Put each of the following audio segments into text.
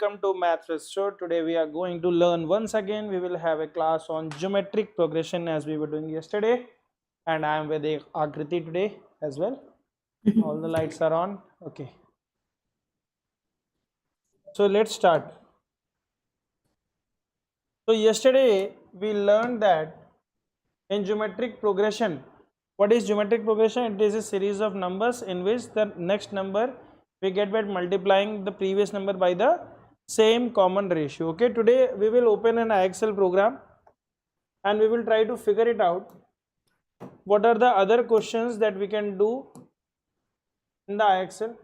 welcome to Math with Show. Today we are going to learn once again. We will have a class on geometric progression as we were doing yesterday, and I am with Akriti today as well. All the lights are on. Okay. So let's start. So yesterday we learned that in geometric progression, what is geometric progression? It is a series of numbers in which the next number we get by multiplying the previous number by the same common ratio. Okay, today we will open an Excel program and we will try to figure it out. What are the other questions that we can do in the Excel?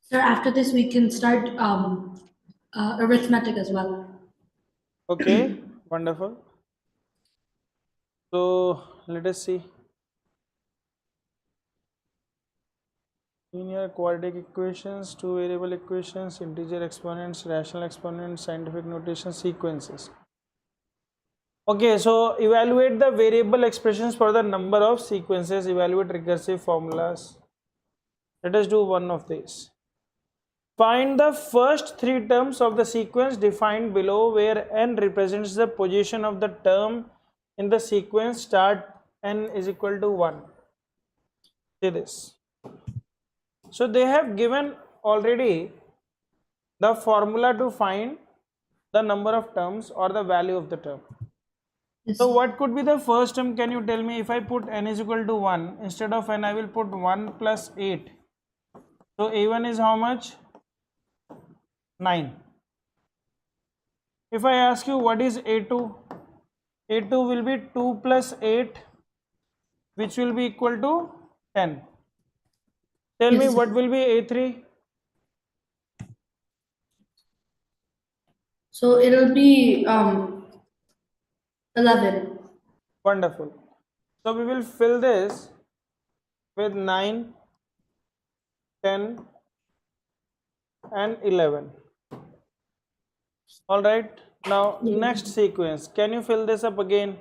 Sir, after this we can start arithmetic as well. Okay, wonderful. So let us see. Linear quadratic equations, two variable equations, integer exponents, rational exponents, scientific notation, sequences. Okay, so evaluate the variable expressions for the number of sequences, evaluate recursive formulas. Let us do one of these. Find the first three terms of the sequence defined below where n represents the position of the term in the sequence start n is equal to 1. See this. So they have given already the formula to find the number of terms or the value of the term. Yes. So what could be the first term? Can you tell me? If I put n is equal to 1, instead of n I will put 1 plus 8. So a1 is how much? 9. If I ask you what is a2? a2 will be 2 plus 8, which will be equal to 10. Tell Yes, me sir. what will be a3? So it'll be 11. Wonderful. So we will fill this with 9, 10 and 11. Alright. Now next sequence. Can you fill this up again?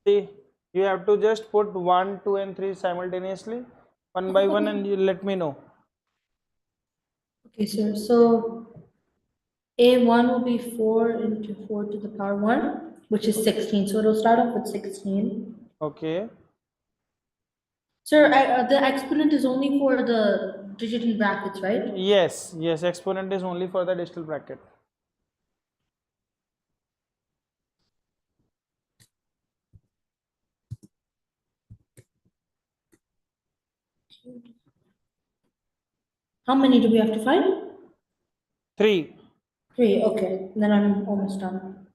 See, you have to just put 1, 2 and 3 simultaneously, one by one, and you let me know. Okay, sir. So A1 will be 4 into 4 to the power 1, which is 16. So it'll start off with 16. Okay. Sir, the exponent is only for the digit in brackets, right? Yes, yes, exponent is only for the distal bracket. How many do we have to find? 3. 3. Okay, then I'm almost done.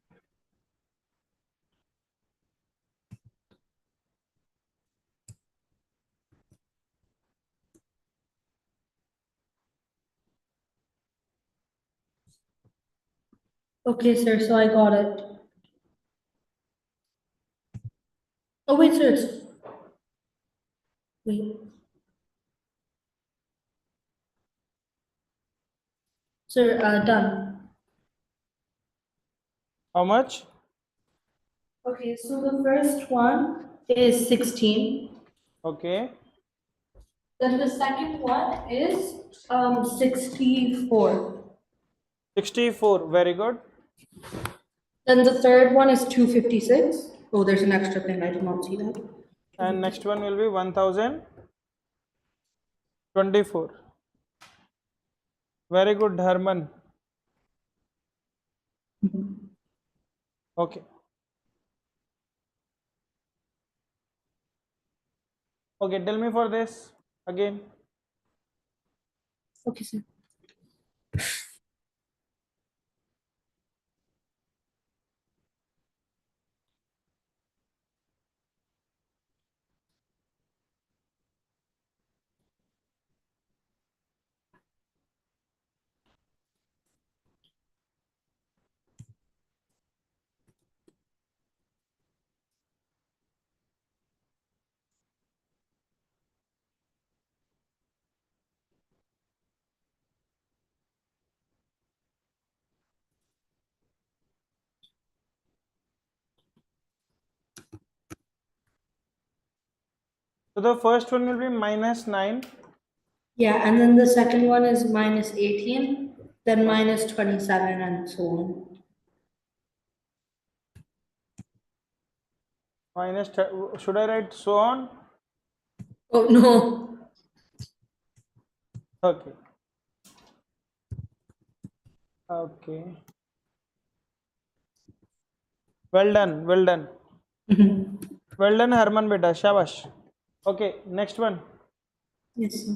Okay, sir, so I got it. Oh, wait, sir, wait. Sir, done. How much? Okay, so the first one is 16. Okay. Then the second one is 64. 64. Very good. Then the third one is 256. Oh, there's an extra thing. I did not see that. And next one will be 1024. Very good, Herman. Okay. Okay, tell me for this again. Okay, sir. So the first one will be minus 9. Yeah, and then the second one is minus 18, then minus 27, and so on. Minus, should I write so on? Oh, no. Okay. Okay. Well done. Well done. Well done, Harman beta. Shabash. Okay. Next one. Yes, sir.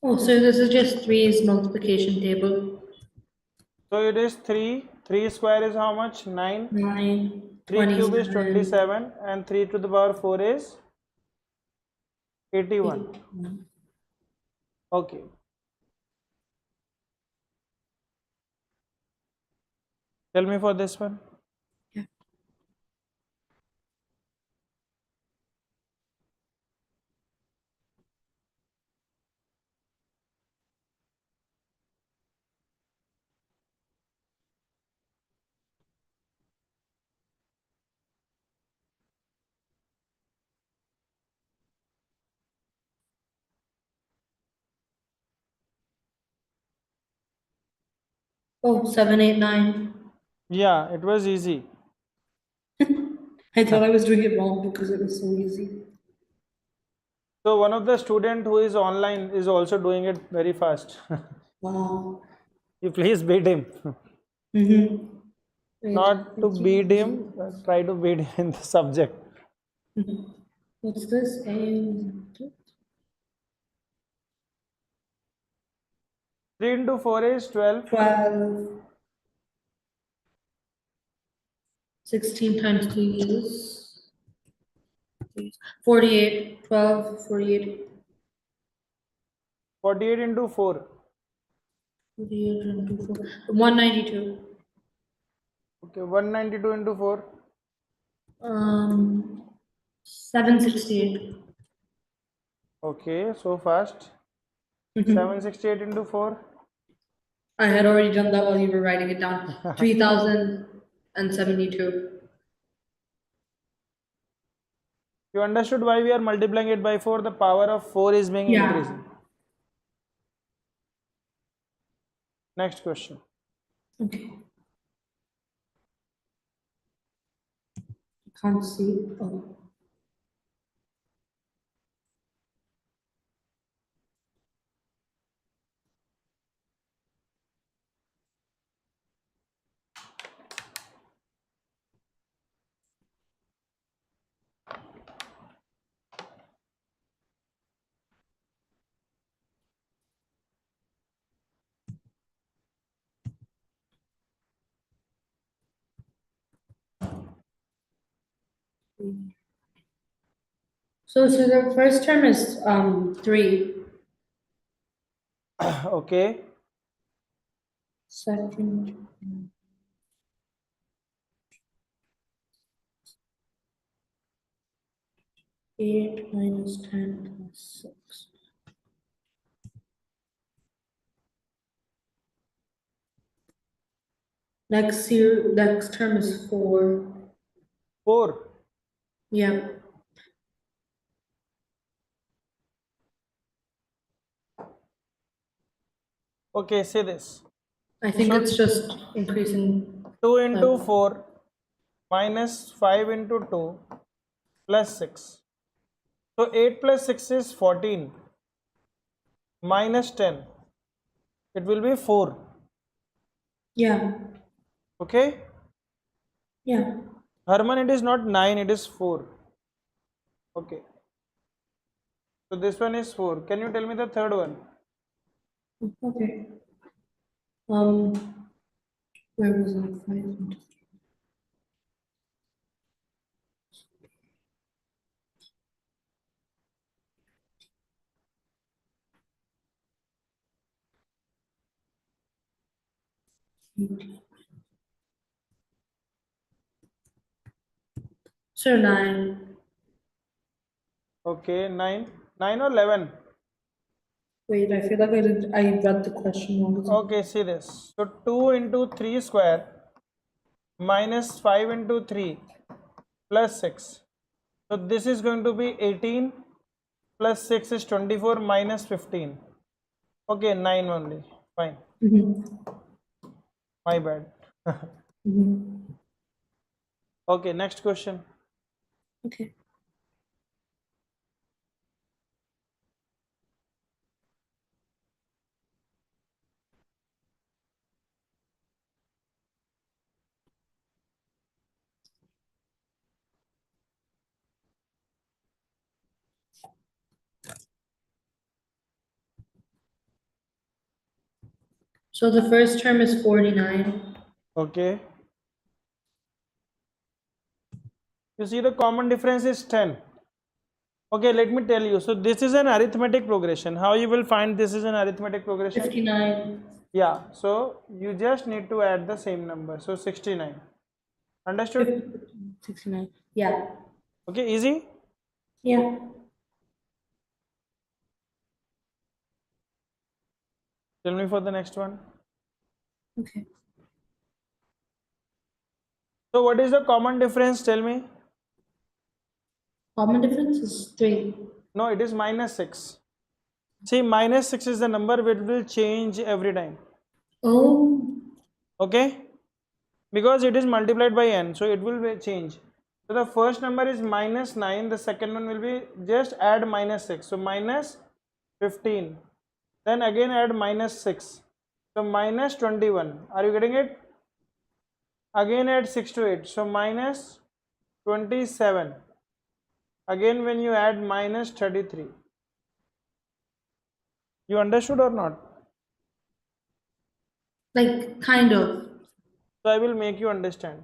Oh, so this is just 3's multiplication table. So it is 3. 3 square is how much? 9. 9, 3 cube is 27, 27. And 3 to the power 4 is 81. 81. Okay. Tell me for this one. Yeah. Oh, 7, 8, 9. Yeah, it was easy. I thought I was doing it wrong because it was so easy. So one of the student who is online is also doing it very fast. Wow. You please beat him. Mm-hmm. Wait, Not to beat him, try to beat him in the subject. What's this? A 3 into 4 is 12. 12, 16 times 2 is 48, 12, 48, 48 into 4. 48 into 4, 192. Okay, 192 into 4. 768. Okay, so fast. 768 into 4. I had already done that while you were writing it down. 3072. You understood why we are multiplying it by 4? The power of 4 is being Yeah. increasing. Next question. Okay. Can't see. Oh. So the first term is 3. Okay. Second, 8 minus 10 plus 6. Next term is 4. 4. Yeah. Okay, say this. I think it's just increasing. 2 into 4 minus 5 into 2 plus 6. So 8 plus 6 is 14 minus 10. It will be 4. Yeah. Okay. Yeah. Herman, it is not 9, it is 4. Okay. So this one is 4. Can you tell me the third one? Okay. Where was it? 5. Sir, 9. Okay, 9. 9 or 11? Wait, I feel like I read the question wrong. Okay, see this. So 2 into 3 square minus 5 into 3 plus 6. So this is going to be 18 plus 6 is 24 minus 15. Okay, 9 only. Fine. My bad. Okay, next question. Okay. So the first term is 49. Okay. You see the common difference is 10. Okay, let me tell you. So this is an arithmetic progression. How you will find this is an arithmetic progression? 59. Yeah, so you just need to add the same number. So 69. Understood? 69. Yeah. Okay, easy? Yeah. Tell me for the next one. Okay. So what is the common difference? Tell me. Common difference is 3. No, it is minus 6. See, minus 6 is the number which will change every time. Oh. Okay? Because it is multiplied by n, so it will change. So the first number is minus 9, the second one will be just add minus 6. So minus 15. Then again add minus 6. So minus 21. Are you getting it? Again add 6 to it. So minus 27. Again when you add minus 33. You understood or not? Like, kind of. So I will make you understand.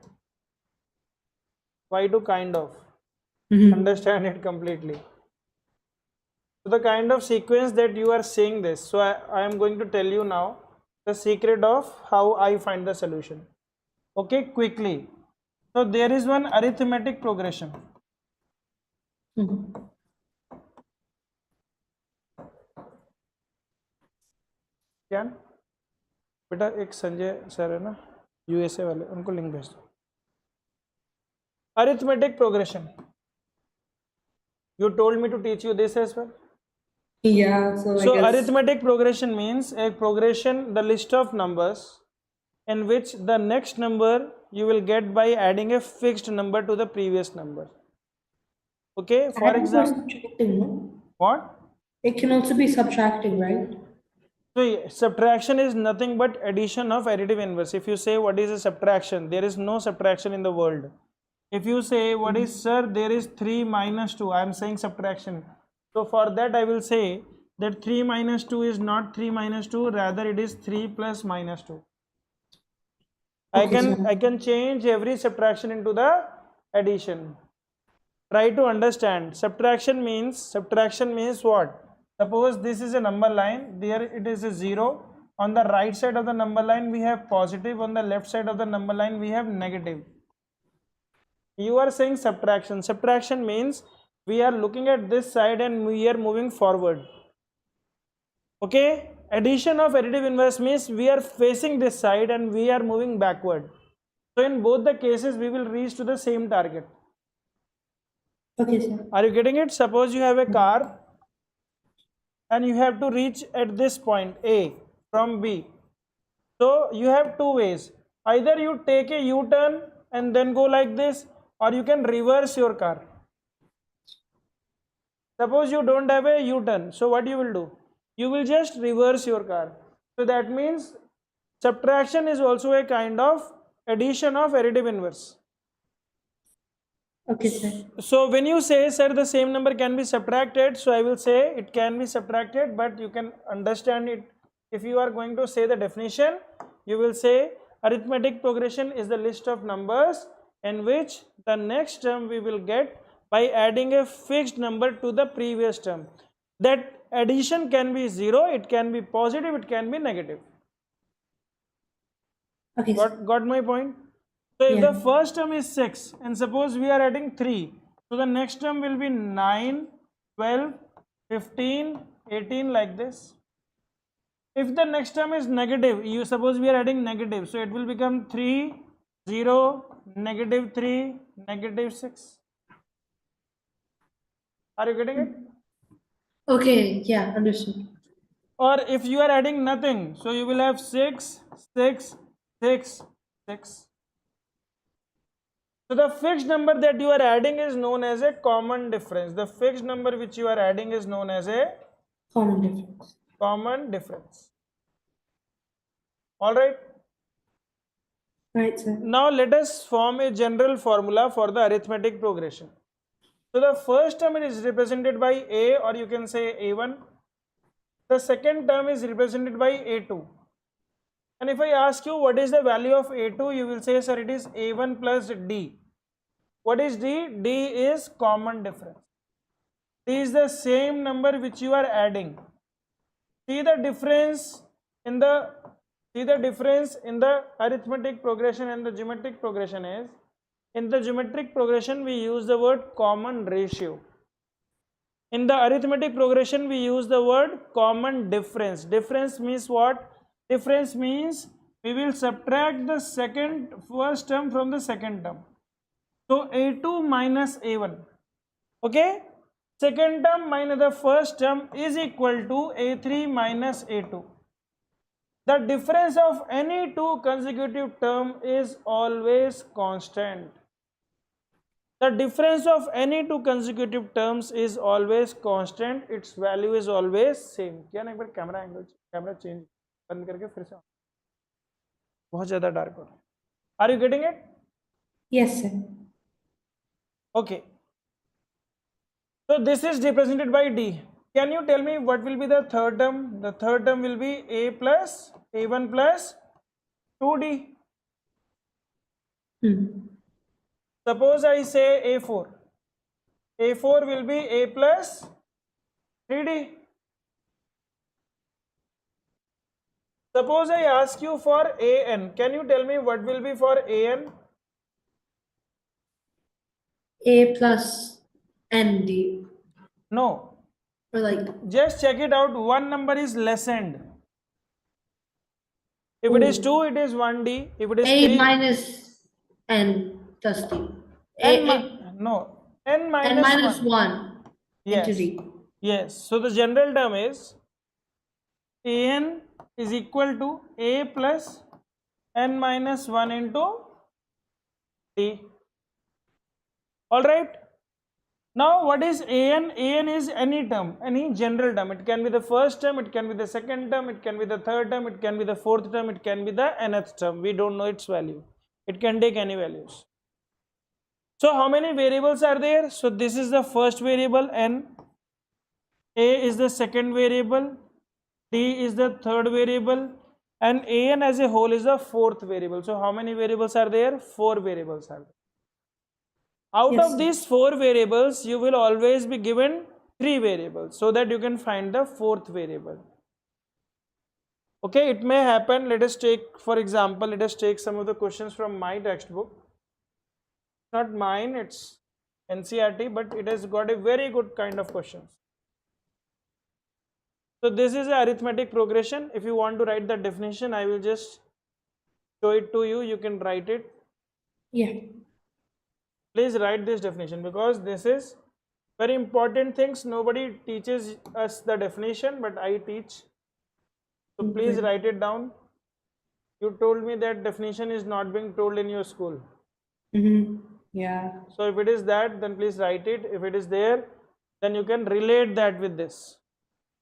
Why do kind of? Understand it completely. So the kind of sequence that you are seeing this. So I am going to tell you now the secret of how I find the solution. Okay, quickly. So there is one arithmetic progression. क्या बेटा एक Sanjay sir है ना USA वाले उनको link भेज दो arithmetic progression. You told me to teach you this as well. Yeah, so I guess. Arithmetic progression means a progression, the list of numbers in which the next number you will get by adding a fixed number to the previous number. Okay, for example, Subtracting, no? what? It can also be subtracting, right? So subtraction is nothing but addition of additive inverse. If you say what is a subtraction, there is no subtraction in the world. If you say what is, sir, there is 3 minus 2, I am saying subtraction. So for that I will say that 3 minus 2 is not 3 minus 2, rather it is 3 plus minus 2. Okay, I can change every subtraction into the addition. Try to understand. Subtraction means what? Suppose this is a number line, there it is a 0. On the right side of the number line we have positive, on the left side of the number line we have negative. You are saying subtraction. Subtraction means we are looking at this side and we are moving forward. Okay? Addition of additive inverse means we are facing this side and we are moving backward. So in both the cases we will reach to the same target. Okay, sir. Are you getting it? Suppose you have a car and you have to reach at this point A from B. So you have two ways. Either you take a U-turn and then go like this, or you can reverse your car. Suppose you don't have a U-turn, so what you will do? You will just reverse your car. So that means subtraction is also a kind of addition of additive inverse. Okay, sir. So when you say, sir, the same number can be subtracted, so I will say it can be subtracted, but you can understand it. If you are going to say the definition, you will say arithmetic progression is the list of numbers in which the next term we will get by adding a fixed number to the previous term. That addition can be 0, it can be positive, it can be negative. Okay, Got my point? So if the Yeah. first term is 6 and suppose we are adding 3, so the next term will be 9, 12, 15, 18 like this. If the next term is negative, you suppose we are adding negative, so it will become 3, 0, negative 3, negative 6. Are you getting it? Okay, yeah, understood. Or if you are adding nothing, so you will have 6, 6, 6, 6. So the fixed number that you are adding is known as a common difference. The fixed number which you are adding is known as a Common difference. common difference. Alright. Right, sir. Now let us form a general formula for the arithmetic progression. So the first term is represented by A, or you can say A1. The second term is represented by A2. And if I ask you what is the value of A2, you will say, sir, it is A1 plus D. What is D? D is common difference. D is the same number which you are adding. See the difference in the arithmetic progression and the geometric progression is, in the geometric progression we use the word common ratio. In the arithmetic progression we use the word common difference. Difference means what? Difference means we will subtract the first term from the second term. So A2 minus A1. Okay? Second term minus the first term is equal to A3 minus A2. The difference of any two consecutive term is always constant. The difference of any two consecutive terms is always constant. Its value is always same. क्या ना एक बार camera angle camera change बंद करके फिर से बहुत ज़्यादा dark हो रहा है. Are you getting it? Yes, sir. Okay. So this is represented by D. Can you tell me what will be the third term? The third term will be A plus A1 plus 2D. Suppose I say A4. A4 will be A plus 3D. Suppose I ask you for AN. Can you tell me what will be for AN? A plus ND. No. Or like, Just check it out. One number is lessened. If it is 2, it is 1D. If it is A 3, minus N plus D. no. N N minus minus 1. 1 Yes. into D. Yes. So the general term is AN is equal to A plus N minus 1 into D. Alright. Now what is AN? AN is any term, any general term. It can be the first term, it can be the second term, it can be the third term, it can be the fourth term, it can be the nth term. We don't know its value. It can take any values. So how many variables are there? So this is the first variable N, A is the second variable, D is the third variable, and AN as a whole is the fourth variable. So how many variables are there? 4 variables are there. Out Yes, of sir. these 4 variables, you will always be given 3 variables so that you can find the fourth variable. Okay, it may happen. Let us take, for example, let us take some of the questions from my textbook. Not mine, it's NCERT, but it has got a very good kind of questions. So this is a arithmetic progression. If you want to write the definition, I will just show it to you. You can write it. Yeah. Please write this definition because this is very important things. Nobody teaches us the definition, but I teach. So please Okay. write it down. You told me that definition is not being told in your school. Yeah. So if it is that, then please write it. If it is there, then you can relate that with this.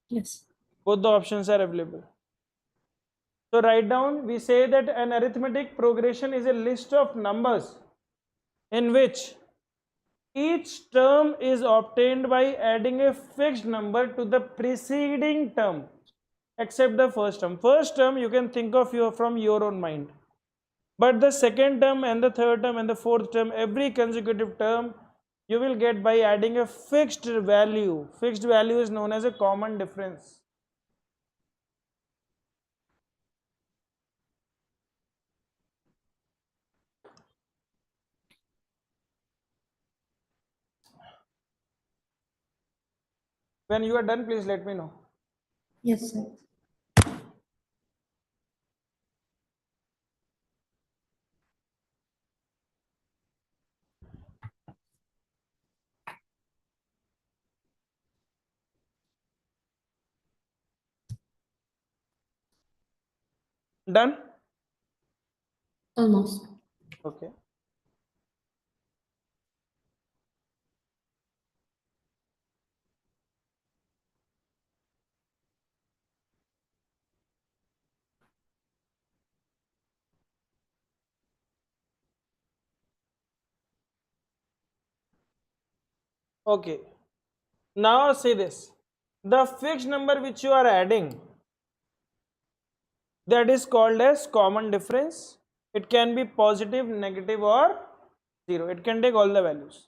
Yes. Both the options are available. So write down, we say that an arithmetic progression is a list of numbers in which each term is obtained by adding a fixed number to the preceding term except the first term. First term you can think of from your own mind. But the second term and the third term and the fourth term, every consecutive term you will get by adding a fixed value. Fixed value is known as a common difference. When you are done, please let me know. Yes, sir. Done? Almost. Okay. Okay. Now see this. The fixed number which you are adding, that is called as common difference. It can be positive, negative or 0. It can take all the values.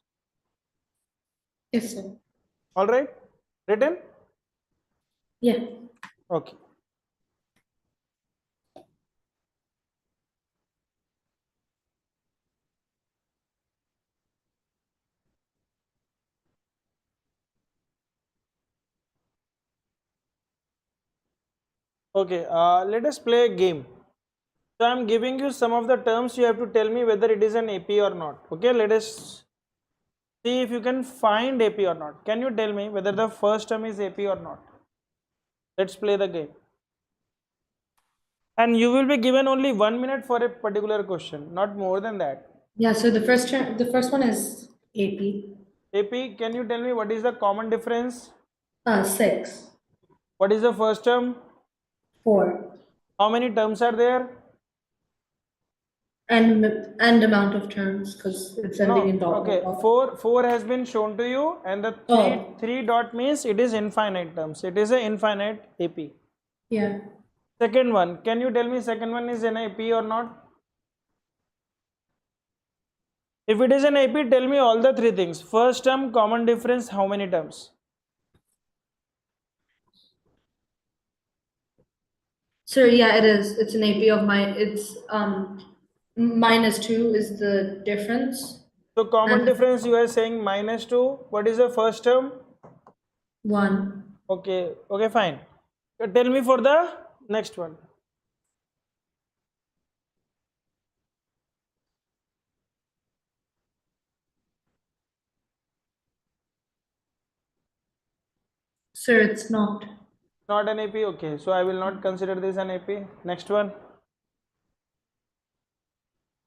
Yes, sir. Alright? Written? Yeah. Okay. Okay, let us play a game. So I am giving you some of the terms, you have to tell me whether it is an AP or not. Okay, let us see if you can find AP or not. Can you tell me whether the first term is AP or not? Let's play the game. And you will be given only 1 minute for a particular question, not more than that. Yeah, so the first one is AP. AP, can you tell me what is the common difference? 6. What is the first term? 4. How many terms are there? And amount of terms, because it's ending in No, dot, okay. dot, dot. Four has been shown to you, and the Oh. three dot means it is infinite terms. It is an infinite AP. Yeah. Second one, can you tell me second one is an AP or not? If it is an AP, tell me all the three things. First term, common difference, how many terms? So yeah, it is. It's an AP of it's -2 is the difference. So common And difference you are saying -2. What is the first term? 1. Okay, okay, fine. Tell me for the next one. Sir, it's not. Not an AP, okay. So I will not consider this an AP. Next one.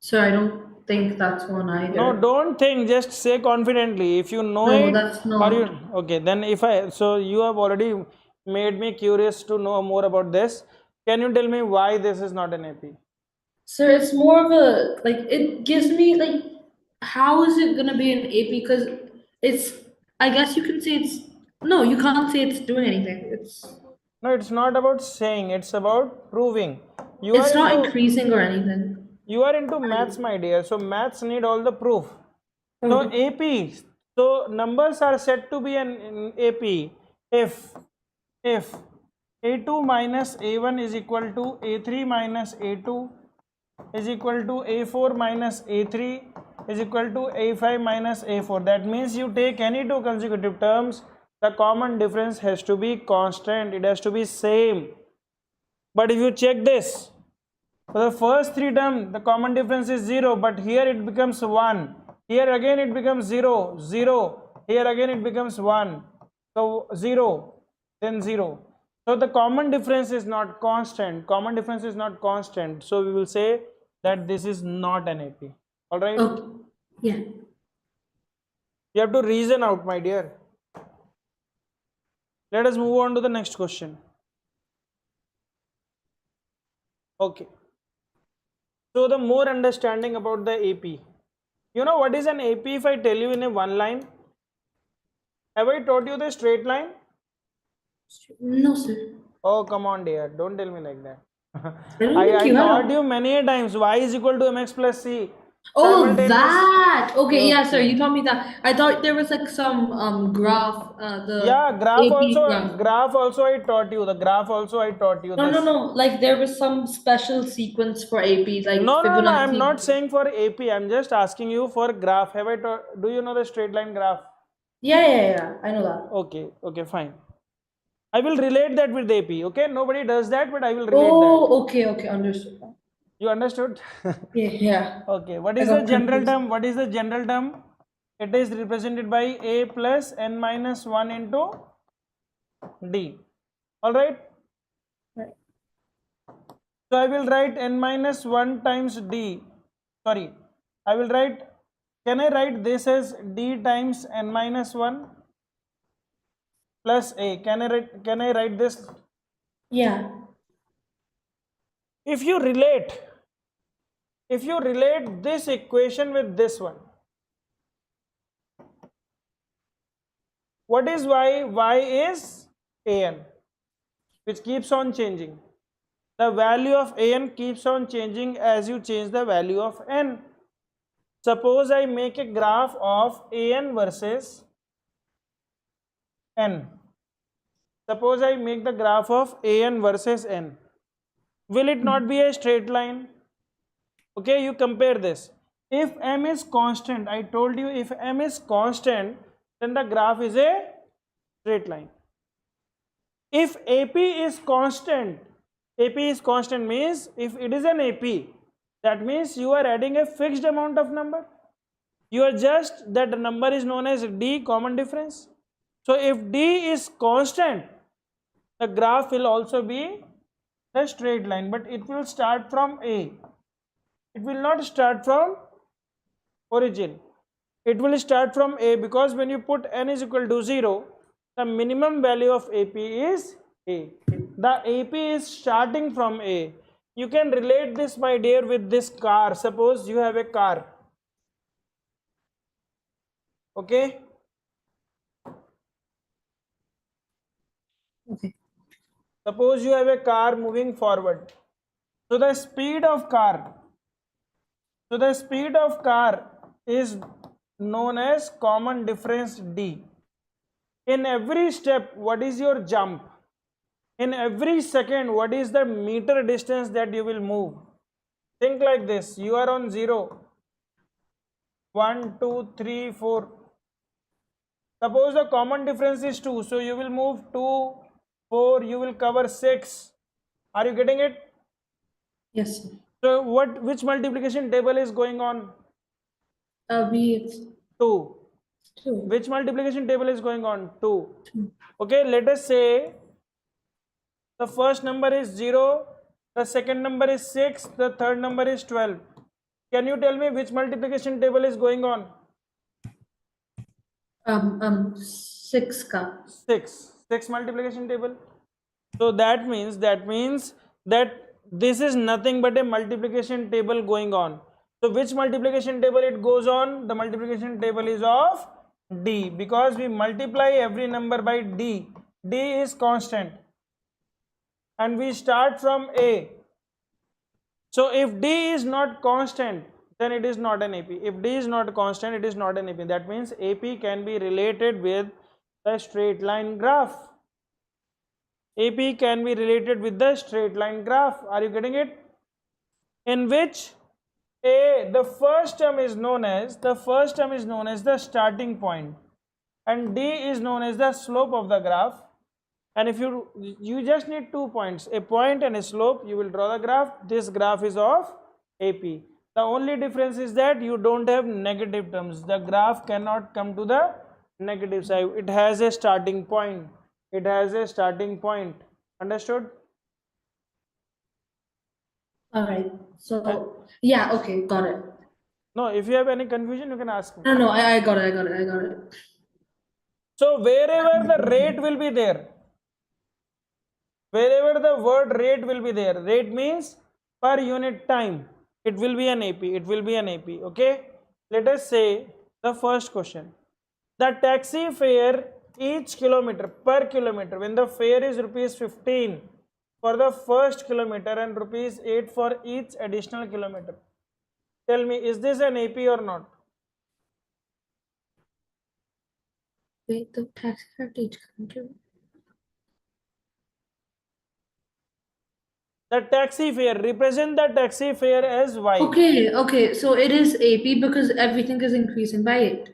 So I don't think that's one either. No, don't think, just say confidently. If you know No, it, that's or you, not. okay, then so you have already made me curious to know more about this. Can you tell me why this is not an AP? Sir, it's more of a, like, it gives me, like, how is it gonna be an AP? Because it's, I guess you can say no, you can't say it's doing anything. No, it's not about saying, it's about proving. You are It's not into increasing or anything. maths, my dear. So maths need all the proof. So Oh, AP, so numbers are said to be an AP if A2 minus A1 is equal to A3 minus A2 is equal to A4 minus A3 is equal to A5 minus A4. That means you take any two consecutive terms, the common difference has to be constant, it has to be same. But if you check this, for the first three terms the common difference is 0, but here it becomes 1, here again it becomes 0, 0, here again it becomes 1, so 0, then 0. So the common difference is not constant, so we will say that this is not an AP. Alright, okay. Yeah. you have to reason out, my dear. Let us move on to the next question. Okay, so the more understanding about the AP. You know what is an AP if I tell you in a one line? Have I taught you the straight line? No, sir. Oh, come on, dear. Don't tell me like that. I don't think I you taught have. you many times. Y is equal to mx plus c. Oh, Simultaneous. that. Okay, yeah, sir. Okay. You told me that. I thought there was like some graph, the Yeah, AP graph. graph also I taught you. The graph also I taught you No, no, this. no. Like there was some special sequence for AP, like No, no, no, no. I'm Fibonacci. not saying for AP. I'm just asking you for graph. Have I taught? Do you know the straight line graph? Yeah, yeah, yeah. I know that. Okay, okay, fine. I will relate that with AP. Okay, nobody does that, but I will relate that. Oh, okay, understood. You understood? Yeah. Okay. What I is the got general confused. term? What is the general term? It is represented by A plus n minus 1 into D. All right. Right. So I will write n minus 1 times D. Sorry, I will write, can I write this as D times n minus 1 plus A? Can I write this? Yeah. If you relate, if you relate this equation with this one, what is y? Y is an, which keeps on changing. The value of an keeps on changing as you change the value of n. Suppose I make a graph of an versus n. Suppose I make the graph of an versus n. Will it not be a straight line? Okay, you compare this. If m is constant, I told you if m is constant, then the graph is a straight line. If AP is constant, AP is constant means if it is an AP, that means you are adding a fixed amount of number. You are just, that number is known as D, common difference. So if D is constant, the graph will also be a straight line, but it will start from A. It will not start from origin. It will start from A, because when you put n is equal to 0, the minimum value of AP is A. The AP is starting from A. You can relate this, my dear, with this car. Suppose you have a car. Okay? Okay. Suppose you have a car moving forward. So the speed of car, is known as common difference D. In every step, what is your jump? In every second, what is the meter distance that you will move? Think like this. You are on 0, 1, 2, 3, 4. Suppose the common difference is 2. So you will move 2, 4, you will cover 6. Are you getting it? Yes. So which multiplication table is going on? It's 2. 2. Which multiplication table is going on? 2. Okay, let us say the first number is 0, the second number is 6, the third number is 12. Can you tell me which multiplication table is going on? 6 ka. 6 multiplication table. So that means that this is nothing but a multiplication table going on. So which multiplication table it goes on? The multiplication table is of D, because we multiply every number by D. D is constant and we start from A. So if D is not constant, then it is not an AP. If D is not constant, it is not an AP. That means AP can be related with the straight line graph. AP can be related with the straight line graph. Are you getting it? In which the first term is known as the starting point, and D is known as the slope of the graph. And if you just need 2 points, a point and a slope, you will draw the graph. This graph is of AP. The only difference is that you don't have negative terms. The graph cannot come to the negative side. It has a starting point. Understood? All right. So, yeah, okay, got it. No, if you have any confusion, you can ask me. No, I got it. So wherever the rate will be there, wherever the word rate will be there, rate means per unit time, it will be an AP. Okay? Let us say the first question. The taxi fare each kilometer, per kilometer, when the fare is rupees 15 for the first kilometer and rupees 8 for each additional kilometer. Tell me, is this an AP or not? Wait, the taxi fare each country. The taxi fare, represent the taxi fare as Y. Okay, so it is AP because everything is increasing by 8.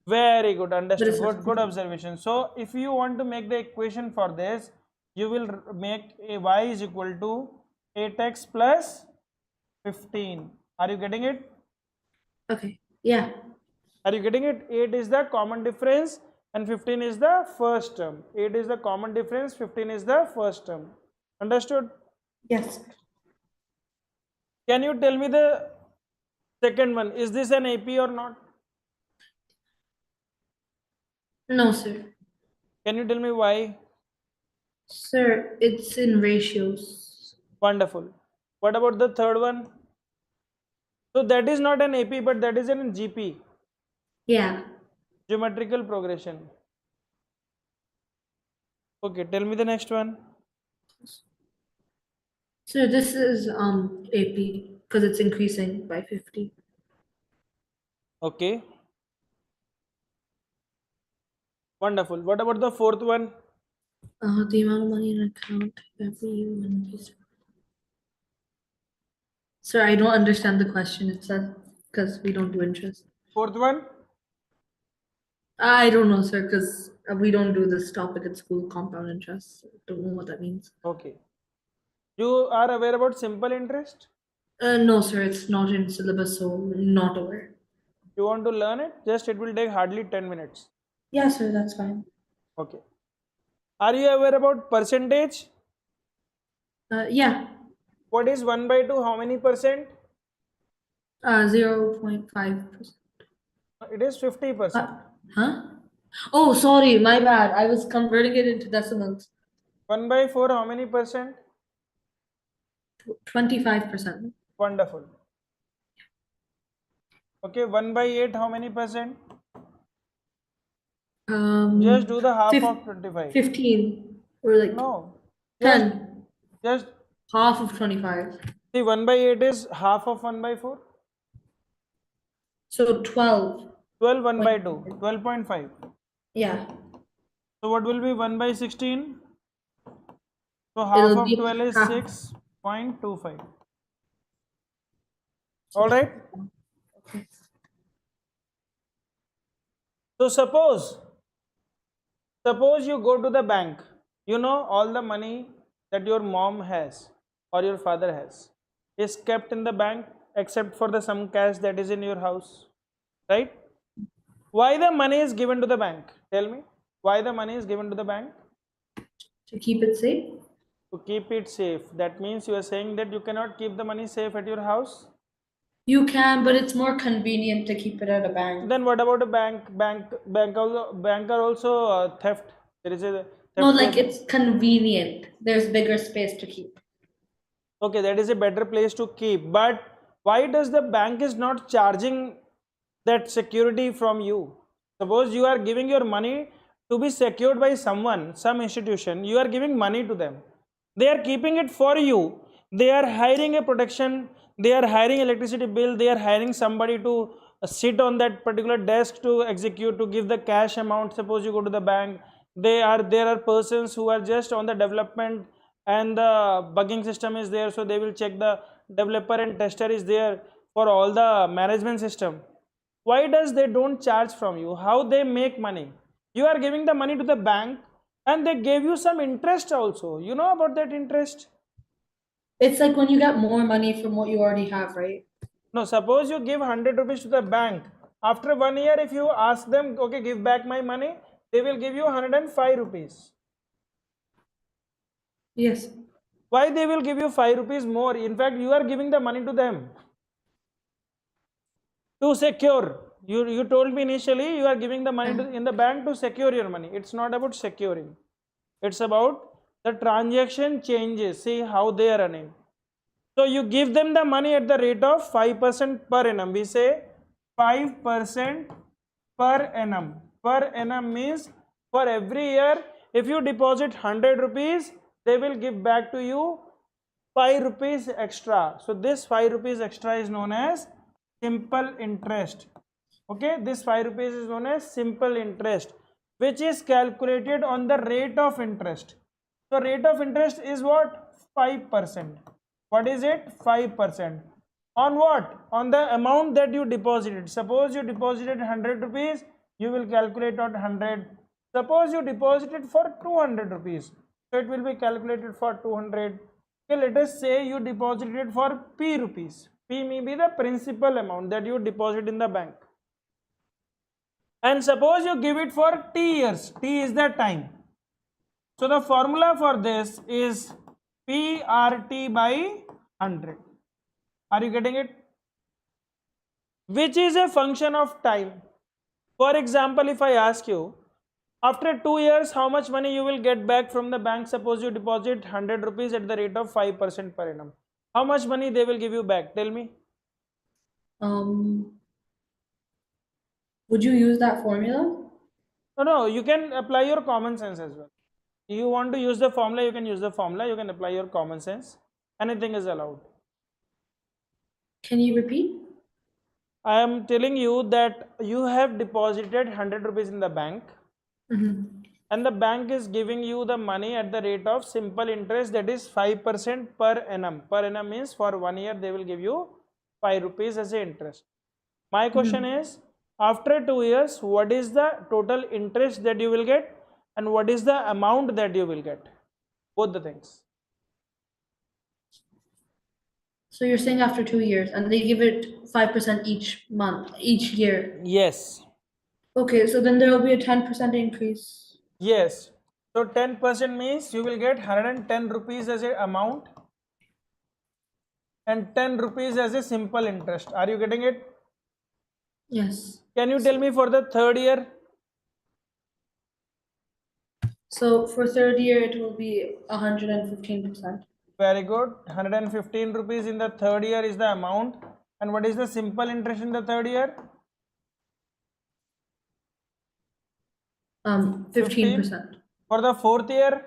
Very good, But understood. it's not Good observation. So if you want to make the equation for this, you will make a y is equal to 8x plus 15. Are you getting it? okay. Yeah. Are you getting it? 8 is the common difference and 15 is the first term. 8 is the common difference, 15 is the first term. Understood? Yes. Can you tell me the second one? Is this an AP or not? No, sir. Can you tell me why? Sir, it's in ratios. Wonderful. What about the third one? So that is not an AP, but that is an GP, Yeah. geometrical progression. Okay, tell me the next one. Sir, this is AP because it's increasing by 50. Okay, wonderful. What about the fourth one? The amount of money in an account every year when these. Sir, I don't understand the question. It says because we don't do interest. Fourth one? I don't know, sir, because we don't do this topic at school, compound interest. Don't know what that means. Okay. You are aware about simple interest? No, sir, it's not in syllabus, so not aware. You want to learn it? Just it will take hardly 10 minutes. Yeah, sir, that's fine. Okay. Are you aware about percentage? Yeah, What is 1 by 2? How many percent? 0.5%. It is 50%. Huh? Oh, sorry, my bad. I was converting it into decimals. 1 by 4, how many percent? 25%. Wonderful. Okay, 1 by 8, how many percent? Just do the half of 25. 15 or like No. 10. Just Half of 25. see 1 by 8 is half of 1 by 4. So 12. 12 1 by 2. 12.5. Yeah. So what will be 1 by 16? So half It'll of be 12 is half. 6.25. Alright. Okay. So suppose you go to the bank. You know all the money that your mom has or your father has is kept in the bank except for the some cash that is in your house. Right? Why the money is given to the bank? Tell me. Why the money is given to the bank? To keep it safe? To keep it safe. That means you are saying that you cannot keep the money safe at your house. You can, but it's more convenient to keep it at a bank. Then what about a bank? Bank are also theft. There is a No, theft like rate. it's convenient. There's bigger space to keep. Okay, that is a better place to keep. But why does the bank is not charging that security from you? Suppose you are giving your money to be secured by someone, some institution. You are giving money to them. They are keeping it for you. They are hiring a protection. They are hiring electricity bill. They are hiring somebody to sit on that particular desk to execute, to give the cash amount. Suppose you go to the bank, there are persons who are just on the development and the bugging system is there, so they will check the developer and tester is there for all the management system. Why does they don't charge from you? How they make money? You are giving the money to the bank and they gave you some interest also. You know about that interest? It's like when you get more money from what you already have, right? No, suppose you give 100 rupees to the bank. After 1 year, if you ask them, okay, give back my money, they will give you 105 rupees. Yes. Why they will give you 5 rupees more? In fact, you are giving the money to them to secure. You told me initially you are giving the money in the bank to secure your money. It's not about securing. It's about the transaction changes. See how they are running. So you give them the money at the rate of 5% per annum. We say 5% per annum. Per annum means for every year, if you deposit 100 rupees, they will give back to you 5 rupees extra. So this 5 rupees extra is known as simple interest. Okay, this 5 rupees is known as simple interest, which is calculated on the rate of interest. So rate of interest is what? 5%. What is it? 5%. On what? On the amount that you deposited. Suppose you deposited 100 rupees you will calculate out 100. Suppose you deposited for 200 rupees, so it will be calculated for 200. Okay, let us say you deposited for P rupees. P may be the principal amount that you deposit in the bank. And suppose you give it for T years. T is the time. So the formula for this is PRT by 100. Are you getting it? Which is a function of time. For example, if I ask you, after 2 years, how much money you will get back from the bank? Suppose you deposit 100 rupees at the rate of 5% per annum. How much money they will give you back? Tell me. Would you use that formula? No, you can apply your common sense as well. You want to use the formula, you can use the formula. You can apply your common sense. Anything is allowed. Can you repeat? I am telling you that you have deposited 100 rupees in the bank. And the bank is giving you the money at the rate of simple interest, that is 5% per annum. Per annum means for 1 year they will give you 5 rupees as a interest. My question is, after 2 years, what is the total interest that you will get and what is the amount that you will get? Both the things. So you're saying after 2 years, and they give it 5% each month, each year. Yes. Okay, so then there will be a 10% increase. Yes. So 10% means you will get 110 rupees as a amount and 10 rupees as a simple interest. Are you getting it? Yes. Can you tell me for the third year? So for third year, it will be 115%. Very good. 115 rupees in the third year is the amount. And what is the simple interest in the third year? 15%. For the fourth year?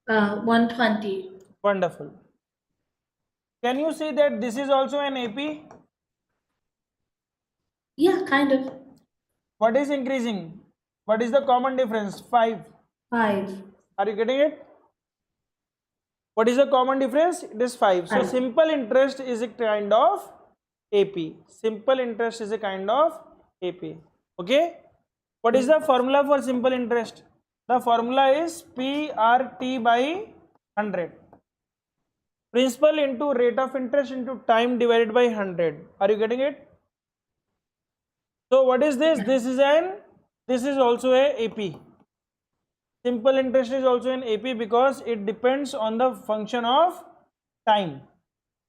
120. Wonderful. Can you see that this is also an AP? Yeah, kind of. What is increasing? What is the common difference? 5. 5. Are you getting it? What is the common difference? It is 5. So 5. simple interest is a kind of AP. Simple interest is a kind of AP. Okay? What is the formula for simple interest? The formula is PRT by 100. Principal into rate of interest into time divided by 100. Are you getting it? So what is this? This is also a AP. Simple interest is also an AP because it depends on the function of time.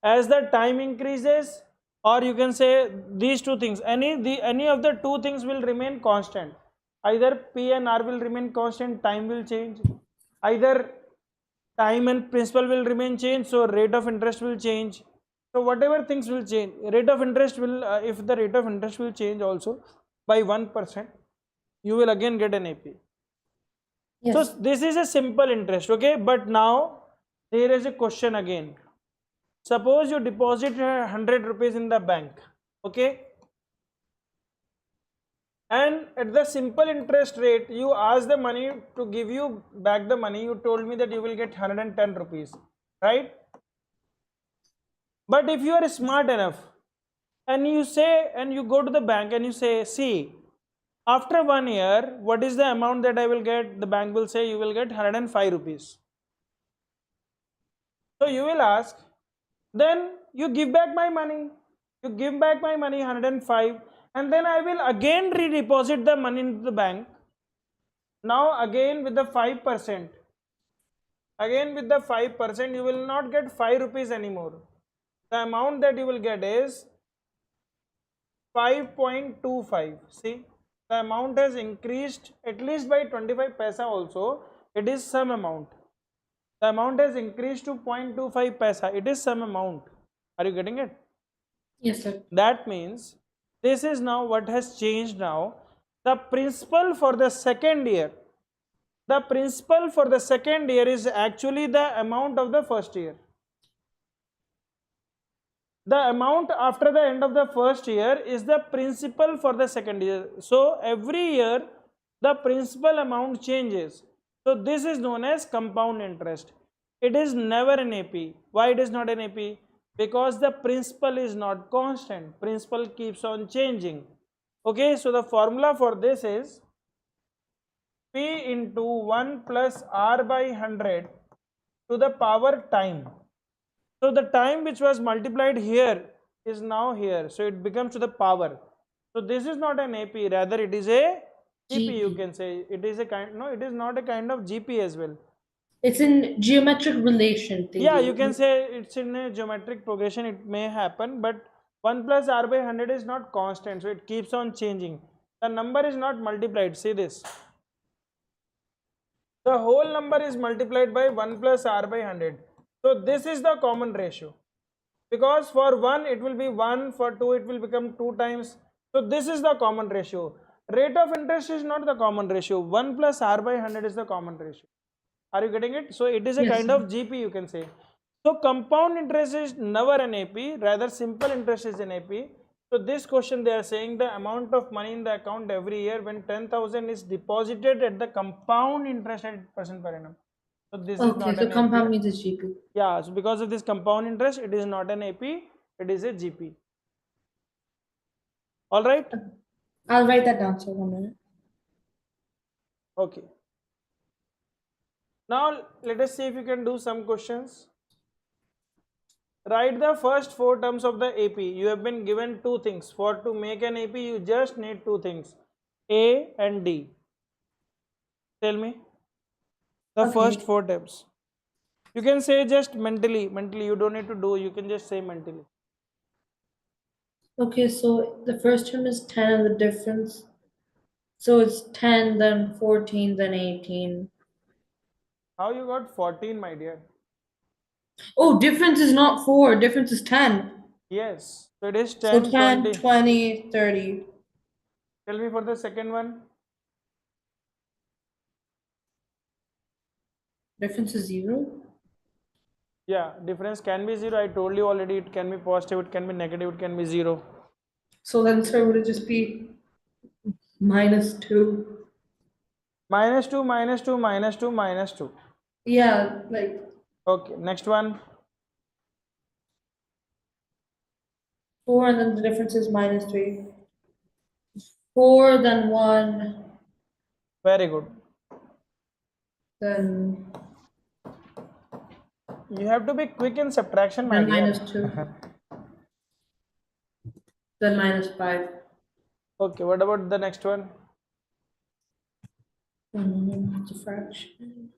As the time increases, or you can say these two things, any of the two things will remain constant. Either P and R will remain constant, time will change. Either time and principal will remain change, so rate of interest will change. So whatever things will change, rate of interest will, if the rate of interest will change also by 1%, you will again get an AP. Yes. So this is a simple interest, okay? But now there is a question again. Suppose you deposit 100 rupees in the bank, okay? And at the simple interest rate, you ask the money to give you back the money. You told me that you will get 110 rupees, right? But if you are smart enough and you say, and you go to the bank and you say, see, after 1 year, what is the amount that I will get? The bank will say you will get 105 rupees. So you will ask, then you give back my money. You give back my money 105, and then I will again redeposit the money into the bank. Now again with the 5%. Again with the 5%, you will not get 5 rupees anymore. The amount that you will get is 5.25. See, the amount has increased at least by 25 paisa also. It is some amount. The amount has increased to 0.25 paisa. It is some amount. Are you getting it? Yes, sir. That means this is now what has changed now. The principal for the second year. The principal for the second year is actually the amount of the first year. The amount after the end of the first year is the principal for the second year. So every year the principal amount changes. So this is known as compound interest. It is never an AP. Why it is not an AP? Because the principal is not constant. Principal keeps on changing. Okay, so the formula for this is P into 1 plus R by 100 to the power time. So the time which was multiplied here is now here. So it becomes to the power. So this is not an AP, rather it is a GP, you GP. can say. It is a kind, no, it is not a kind of GP as well. It's in geometric relation Yeah, you thingy. can say it's in a geometric progression, it may happen, but 1 plus R by 100 is not constant, so it keeps on changing. The number is not multiplied, see this. The whole number is multiplied by 1 plus R by 100. So this is the common ratio. Because for 1 it will be 1, for 2 it will become 2 times. So this is the common ratio. Rate of interest is not the common ratio. 1 plus R by 100 is the common ratio. Are you getting it? So it is a Yes. kind of GP, you can say. So compound interest is never an AP, rather simple interest is an AP. So this question they are saying the amount of money in the account every year when 10,000 is deposited at the compound interest at % per annum. So this is Okay, not so an AP. compound means it's GP. Yeah, so because of this compound interest, it is not an AP, it is a GP. All right? I'll write that down, so 1 minute. Okay. Now let us see if you can do some questions. Write the first 4 terms of the AP. You have been given 2 things. For to make an AP, you just need 2 things, A and D. Tell me the first Okay. 4 terms. You can say just mentally. Mentally, you don't need to do. You can just say mentally. Okay, so the first term is 10 and the difference. So it's 10, then 14, then 18. How you got 14, my dear? Oh, difference is not 4, difference is 10. Yes. So it is So 10, 10, 20. 20, 30. Tell me for the second one. Difference is 0. Yeah, difference can be 0. I told you already. It can be positive. It can be negative. It can be 0. So then, sir, would it just be -2? Minus 2, minus 2, minus 2, minus 2. Yeah, like Okay. Next one. 4, and then the difference is -3. 4, then 1, Very good. then You have to be quick in subtraction, my then dear. -2, then -5. Okay, what about the next one? It's a fraction.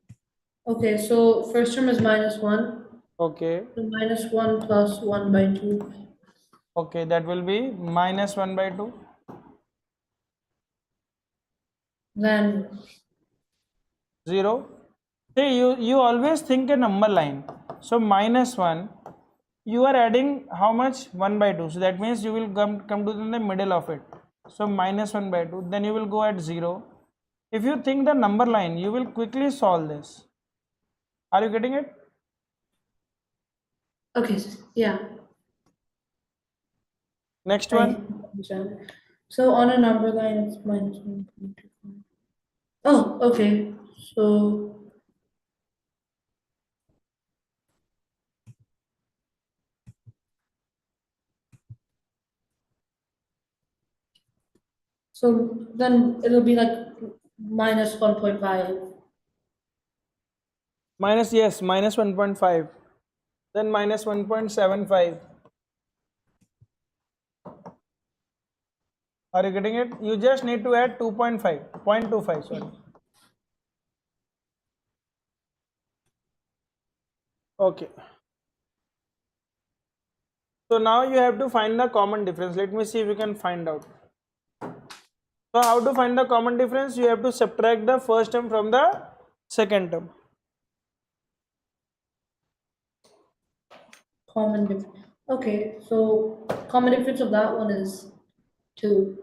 Okay, so first term is -1. Okay, So -1 plus 1 by 2. okay, that will be minus 1 by 2. Then 0. See, you always think a number line. So minus 1, you are adding how much? 1 by 2. So that means you will come to the middle of it. So minus 1 by 2. Then you will go at 0. If you think the number line, you will quickly solve this. Are you getting it? okay, yeah. Next one. So on a number line, it's -1.25. Oh, okay. So then it'll be like -1.5. Minus, yes, minus 1.5. Then minus 1.75. Are you getting it? You just need to add 2.5, 0.25, sorry. Okay. So now you have to find the common difference. Let me see if you can find out. So how to find the common difference? You have to subtract the first term from the second term. Common difference. Okay, so common difference of that one is 2.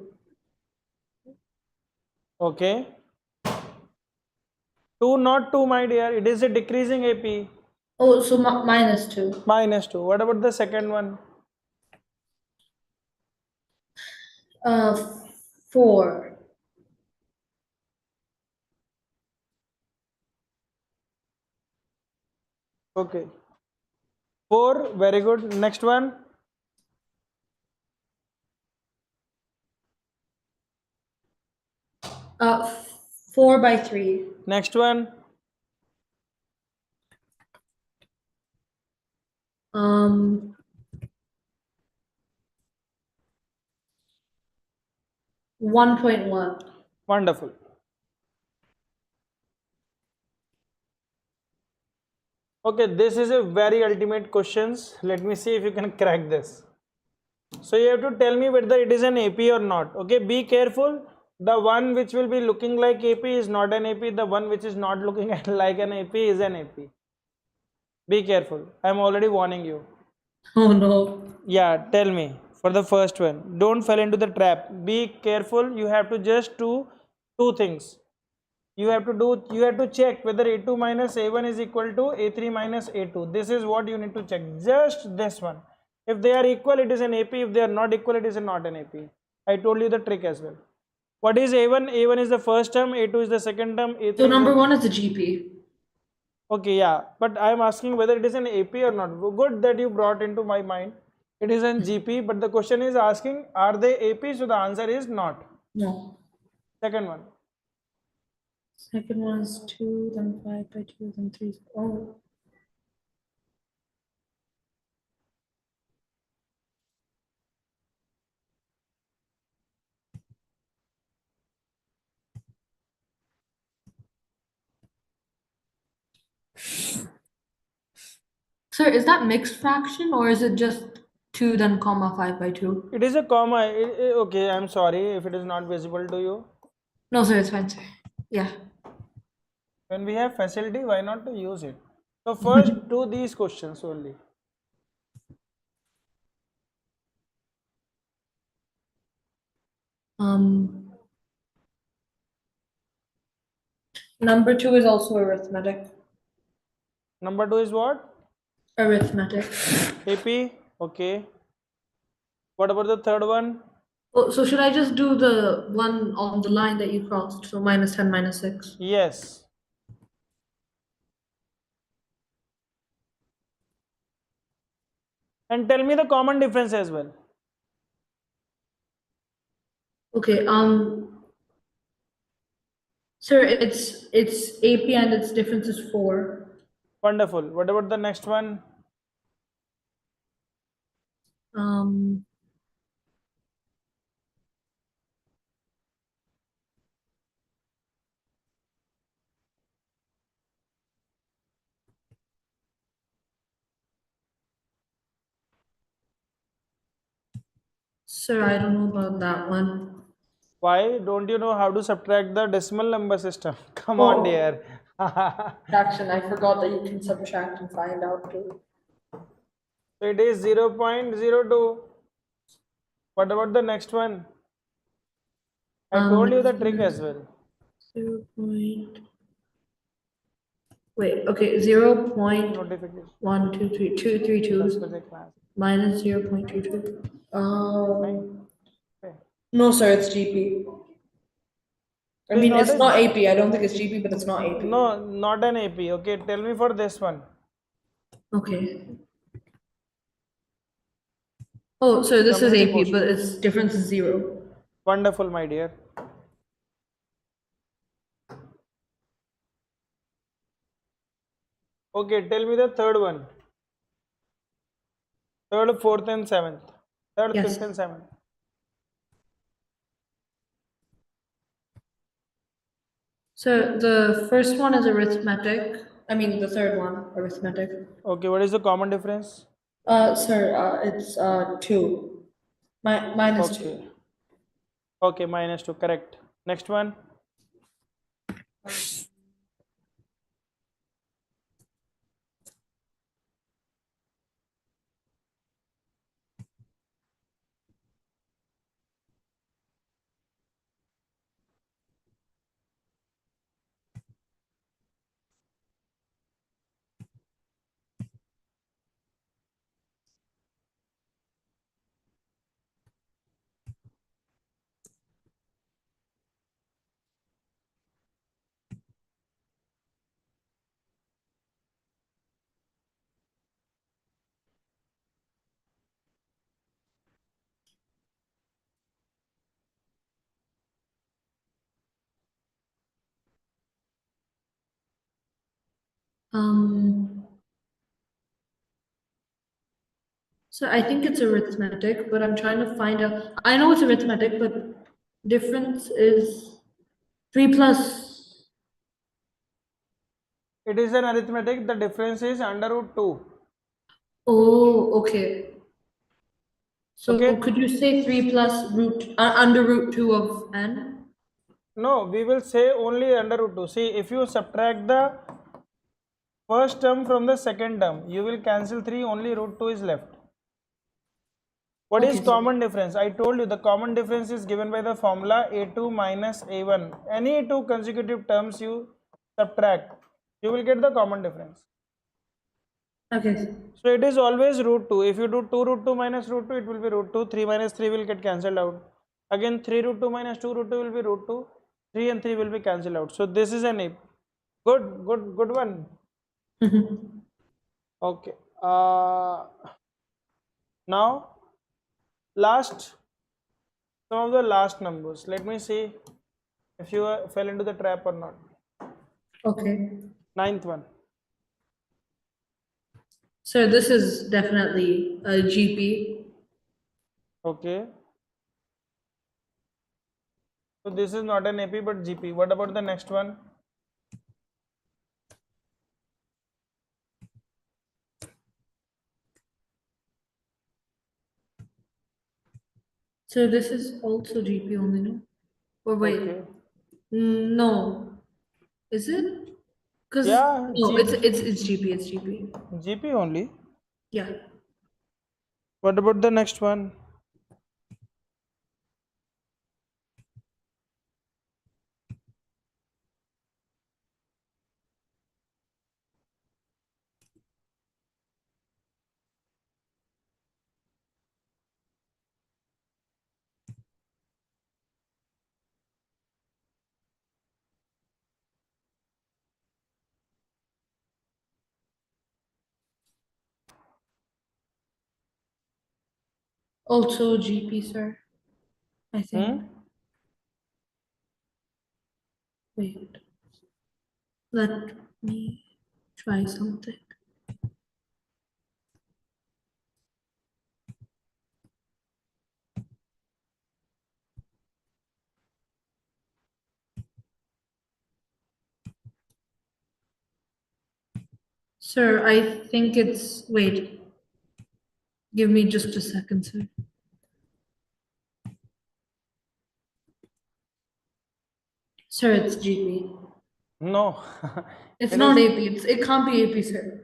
Okay. 2, not 2, my dear. It is a decreasing AP. Oh, so -2. Minus 2. What about the second one? 4. Okay. 4. Very good. Next one. Uh, 4/3. Next one. Um, 1.1. Wonderful. Okay, this is a very ultimate questions. Let me see if you can crack this. So you have to tell me whether it is an AP or not. Okay, be careful. The one which will be looking like AP is not an AP. The one which is not looking like an AP is an AP. Be careful. I am already warning you. Oh no. Yeah, tell me for the first one. Don't fall into the trap. Be careful. You have to just do two things. You have to check whether A2 minus A1 is equal to A3 minus A2. This is what you need to check. Just this one. If they are equal, it is an AP. If they are not equal, it is not an AP. I told you the trick as well. What is A1? A1 is the first term, A2 is the second term, A3 So is number the... one is the GP. Okay, yeah. But I am asking whether it is an AP or not. Good that you brought into my mind. It is an GP, but the question is asking, are they AP? So the answer is not. No. Second one. Second one is 2, then 5/2, then 3. Oh. Sir, is that mixed fraction or is it just 2 then comma 5/2? It is a comma. Okay, I'm sorry if it is not visible to you. No, sir, it's fine, sir. Yeah. When we have facility, why not to use it? So first do these questions only. Um, Number 2 is also arithmetic. Number 2 is what? Arithmetic. AP. Okay. What about the third one? Oh, so should I just do the one on the line that you crossed? So -10, -6. Yes. And tell me the common difference as well. Okay, sir, it's AP and its difference is 4. Wonderful. What about the next one? Um, Sir, I don't know about that one. Why don't you know how to subtract the decimal number system? Come on, Oh, dear. fraction. I forgot that you can subtract and find out too. So it is 0.02. What about the next one? I told you the trick as well. 0 point. Wait, okay, 0 point Notification. 1, 2, 3, 2, 3 twos 10 बजे class. minus 0.22. Nine. Okay. No, sir, it's GP. I It is mean, not it's a not AP. I don't think it's GP, but it's not AP. no, not an AP. Okay, tell me for this one. Okay. Oh, so this is Community AP, but post. its difference is 0. Wonderful, my dear. Okay, tell me the third one. Third, fourth, and seventh. Third, Yes. fifth, and seventh. So the first one is arithmetic. I mean, the third one, arithmetic. Okay, what is the common difference? Sir, it's 2. Minus Okay. 2. Okay, -2. Correct. Next one. So I think it's arithmetic, but I'm trying to find out. I know it's arithmetic, but difference is 3 plus. It is an arithmetic. The difference is under root 2. Oh, okay. So Okay. could you say 3 plus under root 2 of n? No, we will say only under root 2. See, if you subtract the first term from the second term, you will cancel 3, only root 2 is left. What is Okay, common difference? I told you the common difference is given by the formula a2 minus a1. Any two consecutive terms you subtract, you will get the common difference. Okay. So it is always root 2. If you do 2 root 2 minus root 2, it will be root 2. 3 minus 3 will get cancelled out. Again 3 root 2 minus 2 root 2 will be root 2. 3 and 3 will be cancelled out. So this is an good one. Okay. Now some of the last numbers. Let me see if you fell into the trap or not. Okay. Ninth one. So this is definitely a GP. Okay. So this is not an AP but GP. What about the next one? So this is also GP only, no? Or wait, Okay. no. Is it? Because Yeah, no, it's GP, it's GP. GP only. Yeah. What about the next one? Also GP, sir. I think. Wait. Let me try something. Sir, I think it's. Wait. Give me just a second, sir. Sir, it's GP. No. It's It not is, AP. It can't be AP, sir.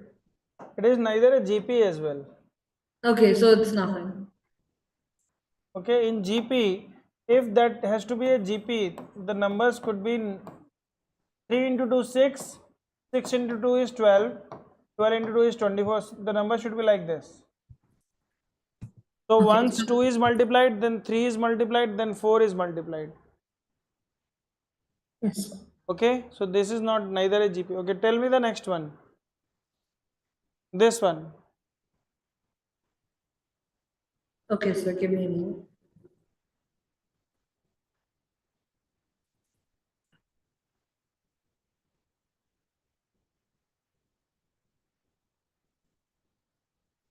it is neither a GP as well. Okay, so it's nothing. Okay, in GP, if that has to be a GP, the numbers could be 3 into 2 6, 6 into 2 is 12, 12 into 2 is 24. The number should be like this. So Okay, once 2 is multiplied, then 3 is multiplied, then 4 is multiplied. yes. Okay, so this is not neither a GP. Okay, tell me the next one. This one. Okay, sir, give me a minute.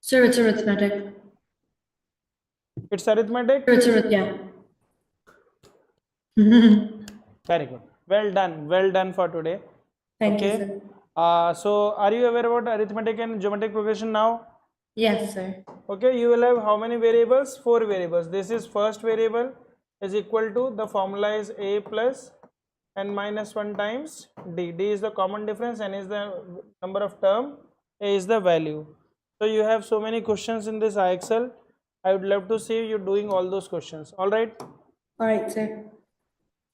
Sir, it's arithmetic. It's arithmetic. Sir, it's yeah. Very good. Well done. Well done for today. Thank you, Okay. sir. So are you aware about arithmetic and geometric progression now? Yes, sir. Okay, you will have how many variables? 4 variables. This is first variable is equal to, the formula is a plus n minus 1 times d. D is the common difference, n is the number of term, a is the value. So you have so many questions in this IXL. I would love to see you doing all those questions. All right. All right, sir.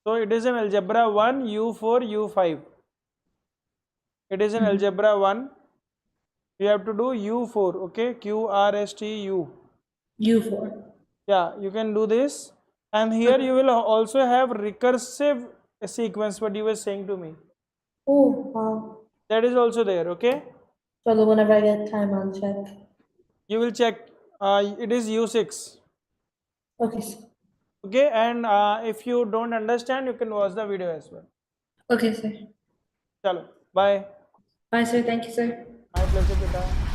So it is in algebra 1, U4, U5. It is in algebra 1. You have to do U4, okay? QRSTU. U4. Yeah, you can do this. And here you will also have recursive sequence, what you were saying to me. Oh, wow. That is also there, okay? So whenever I get time, I'll check. You will check. It is U6. Okay, sir. Okay, and if you don't understand, you can watch the video as well. Okay, sir. Chalo, bye. Bye, sir. Thank you, sir. My pleasure, beta.